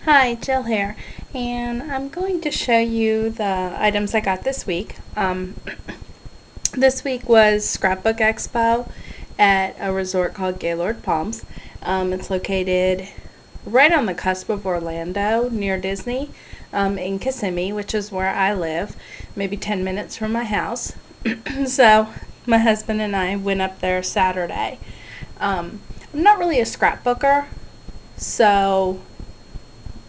Hi, Jill here, and I'm going to show you the items I got this week. This week was Scrapbook Expo at a resort called Gaylord Palms. It's located right on the cusp of Orlando, near Disney, in Kissimmee, which is where I live, maybe 10 minutes from my house. So my husband and I went up there Saturday. I'm not really a scrapbooker, so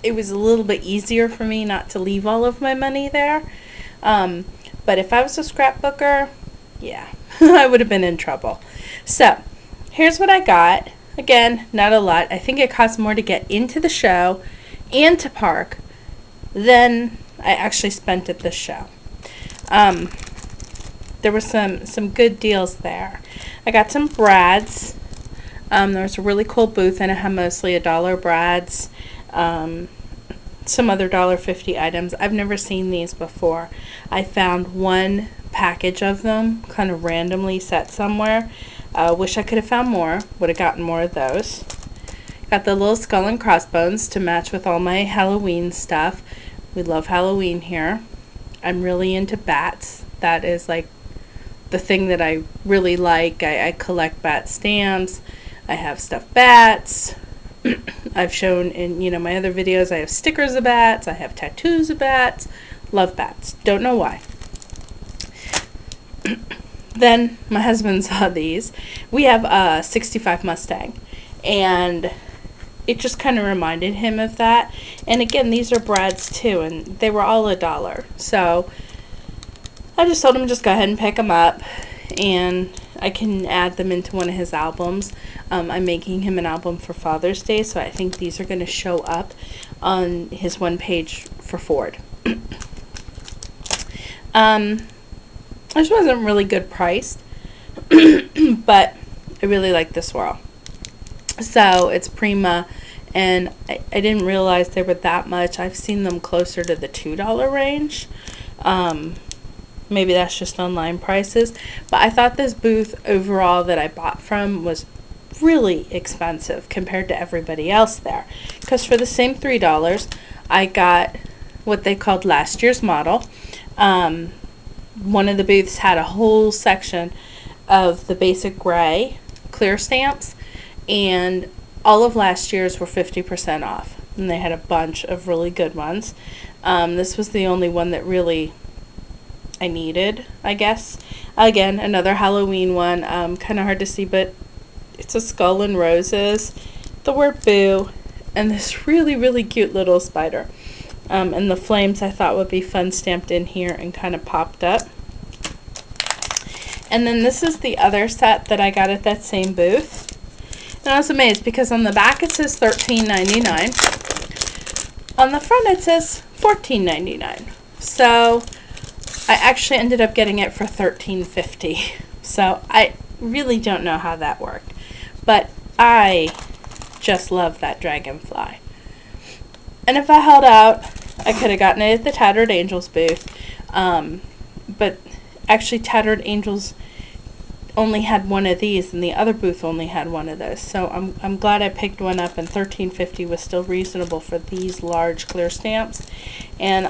it was a little bit easier for me not to leave all of my money there. Um, but if I was a scrapbooker, yeah, I would have been in trouble. So, here's what I got. Again, not a lot. I think it costs more to get into the show and to park than I actually spent at the show. Um, there were some good deals there. I got some Brads. There was a really cool booth, and it had mostly $1 Brads. Some other $1.50 items. I've never seen these before. I found one package of them kind of randomly set somewhere. Wish I could have found more. Would have gotten more of those. Got the little skull and crossbones to match with all my Halloween stuff. We love Halloween here. I'm really into bats. That is like the thing that I really like. I collect bat stamps. I have stuffed bats. I've shown in my other videos, I have stickers of bats, I have tattoos of bats. Love bats. Don't know why. Then my husband saw these. We have a 65 Mustang, and it just kind of reminded him of that. And again, these are Brad's too, and they were all $1. So I just told him just go ahead and pick them up, and I can add them into one of his albums. I'm making him an album for Father's Day, so I think these are going to show up on his one page for Ford. This wasn't really good priced, but I really like this swirl. So it's Prima, and I didn't realize they were that much. I've seen them closer to the $2 range. Maybe that's just online prices, but I thought this booth overall that I bought from was really expensive compared to everybody else there, because for the same $3 I got what they called last year's model. One of the booths had a whole section of the basic gray clear stamps, and all of last year's were 50% off, and they had a bunch of really good ones. This was the only one that really I needed, I guess. Again, another Halloween one. Kind of hard to see, but it's a skull and roses, the word boo, and this really, really cute little spider. And the flames I thought would be fun stamped in here and kind of popped up. And then this is the other set that I got at that same booth. And I was amazed because on the back it says $13.99. On the front it says $14.99. So I actually ended up getting it for $13.50. So I really don't know how that worked. But I just love that dragonfly. And if I held out, I could have gotten it at the Tattered Angels booth. But actually Tattered Angels only had one of these, and the other booth only had one of those. So I'm glad I picked one up, and $13.50 was still reasonable for these large clear stamps. And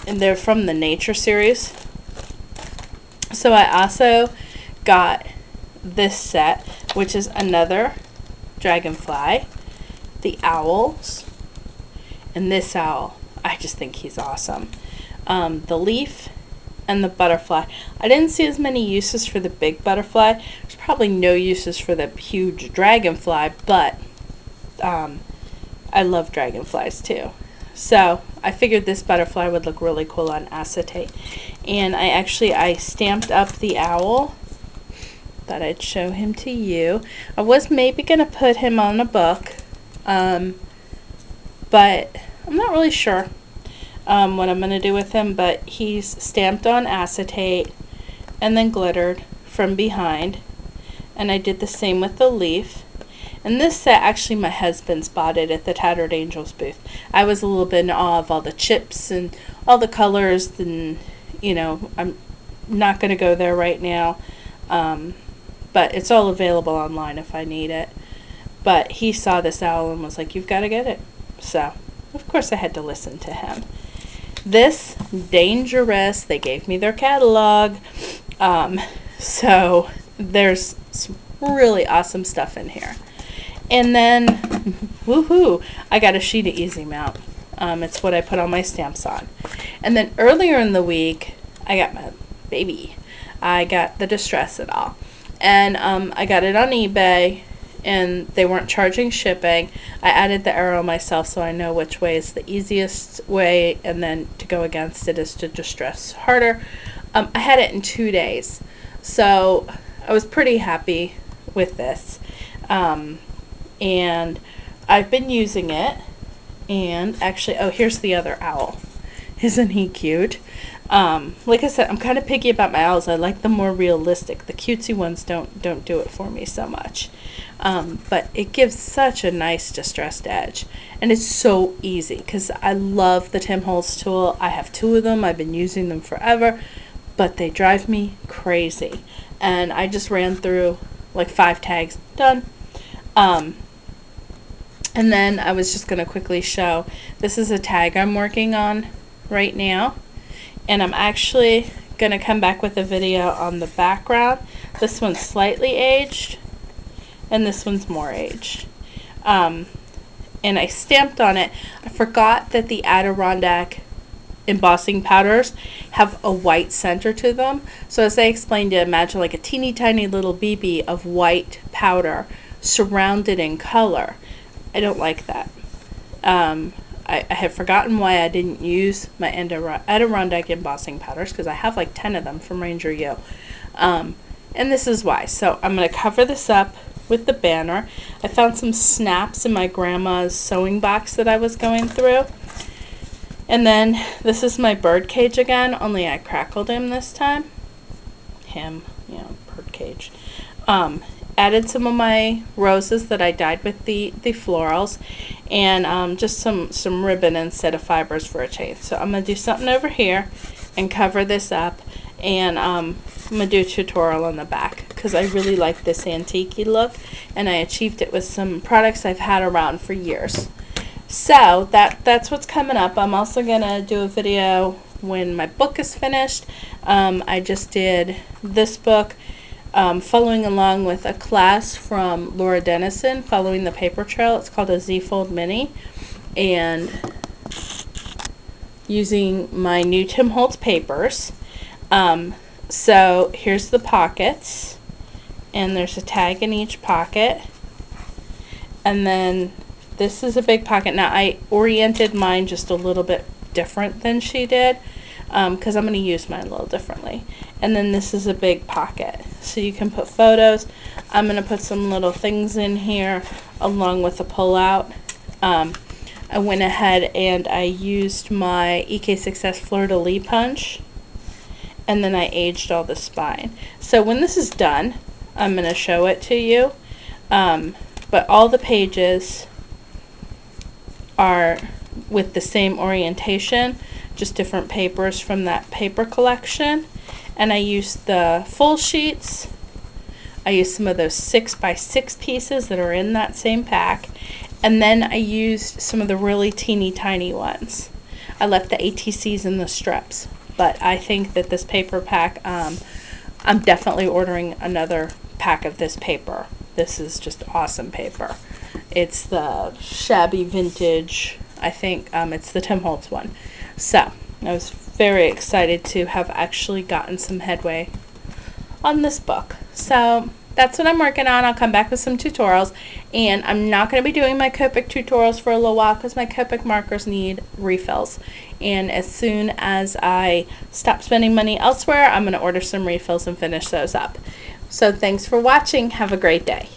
and they're from the Nature series. So I also got this set, which is another dragonfly, the owls, and this owl. I just think he's awesome. The leaf and the butterfly. I didn't see as many uses for the big butterfly. There's probably no uses for the huge dragonfly, but I love dragonflies too. So I figured this butterfly would look really cool on acetate. And I stamped up the owl. Thought I'd show him to you. I was maybe going to put him on a book, but I'm not really sure what I'm going to do with him. But he's stamped on acetate and then glittered from behind. And I did the same with the leaf. And this set, actually, my husband spotted at the Tattered Angels booth. I was a little bit in awe of all the chips and all the colors, and, I'm not going to go there right now. But it's all available online if I need it. But he saw this owl and was like, you've got to get it. So of course I had to listen to him. This Dangerous, they gave me their catalog. So there's some really awesome stuff in here. And then, woohoo, I got a sheet of Easy Mount. It's what I put all my stamps on. And then earlier in the week, I got my baby. I got the Distress It All. And I got it on eBay, and they weren't charging shipping. I added the arrow myself so I know which way is the easiest way, and then to go against it is to distress harder. I had it in 2 days, so I was pretty happy with this. And I've been using it, and actually, oh, here's the other owl. Isn't he cute? Like I said, I'm kind of picky about my owls. I like them more realistic. The cutesy ones don't do it for me so much. But it gives such a nice distressed edge, and it's so easy because I love the Tim Holtz tool. I have 2 of them. I've been using them forever, but they drive me crazy. And I just ran through like 5 tags. Done. And then I was just going to quickly show, this is a tag I'm working on right now, and I'm actually going to come back with a video on the background. This one's slightly aged, and this one's more aged. And I stamped on it. I forgot that the Adirondack embossing powders have a white center to them. So as I explained, to imagine like a teeny tiny little BB of white powder surrounded in color. I don't like that. I have forgotten why I didn't use my Adirondack embossing powders, because I have like 10 of them from Ranger U. And this is why. So I'm going to cover this up with the banner. I found some snaps in my grandma's sewing box that I was going through. And then this is my bird cage again, only I crackled him this time. Bird cage. Added some of my roses that I dyed with the florals, and just some ribbon instead of fibers for a chain. So I'm going to do something over here and cover this up, and I'm going to do a tutorial on the back because I really like this antique-y look, and I achieved it with some products I've had around for years. So that's what's coming up. I'm also going to do a video when my book is finished. I just did this book, following along with a class from Laura Dennison, Following the Paper Trail. It's called a Z-Fold Mini, and using my new Tim Holtz papers. So here's the pockets, and there's a tag in each pocket, and then this is a big pocket. Now I oriented mine just a little bit different than she did, because I'm going to use mine a little differently. And then this is a big pocket, so you can put photos. I'm going to put some little things in here along with a pull-out. I went ahead and I used my EK Success Fleur-de-Lis punch, and then I aged all the spine. So when this is done, I'm going to show it to you. But all the pages are with the same orientation, just different papers from that paper collection. And I used the full sheets. I used some of those 6x6 pieces that are in that same pack. And then I used some of the really teeny tiny ones. I left the ATCs and the strips. But I think that this paper pack, I'm definitely ordering another pack of this paper. This is just awesome paper. It's the Shabby Vintage, I think it's the Tim Holtz one. So I was very excited to have actually gotten some headway on this book. So that's what I'm working on. I'll come back with some tutorials, and I'm not going to be doing my Copic tutorials for a little while because my Copic markers need refills, and as soon as I stop spending money elsewhere, I'm going to order some refills and finish those up. So thanks for watching. Have a great day.